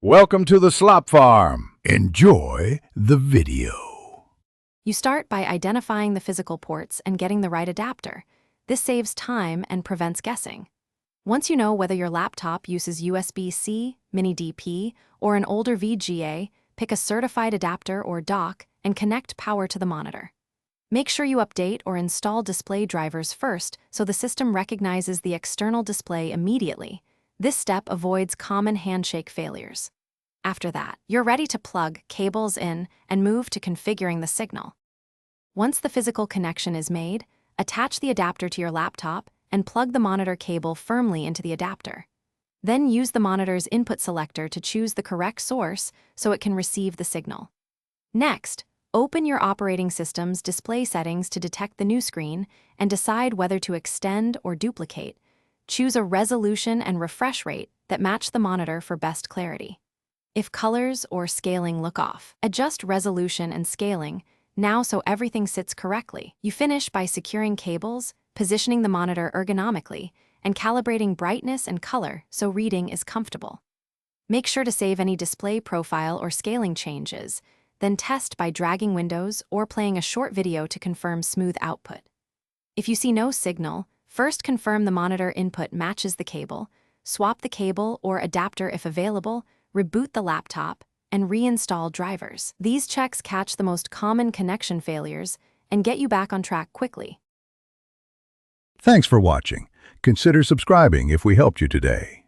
Welcome to the Slop Farm. Enjoy the video. You start by identifying the physical ports and getting the right adapter. This saves time and prevents guessing. Once you know whether your laptop uses USB-C, Mini DP, or an older VGA, pick a certified adapter or dock and connect power to the monitor. Make sure you update or install display drivers first so the system recognizes the external display immediately. This step avoids common handshake failures. After that, you're ready to plug cables in and move to configuring the signal. Once the physical connection is made, attach the adapter to your laptop and plug the monitor cable firmly into the adapter. Then use the monitor's input selector to choose the correct source so it can receive the signal. Next, open your operating system's display settings to detect the new screen and decide whether to extend or duplicate. Choose a resolution and refresh rate that match the monitor for best clarity. If colors or scaling look off, adjust resolution and scaling now so everything sits correctly. You finish by securing cables, positioning the monitor ergonomically, and calibrating brightness and color so reading is comfortable. Make sure to save any display profile or scaling changes, then test by dragging windows or playing a short video to confirm smooth output. If you see no signal, first confirm the monitor input matches the cable, swap the cable or adapter if available, reboot the laptop, and reinstall drivers. These checks catch the most common connection failures and get you back on track quickly. Thanks for watching. Consider subscribing if we helped you today.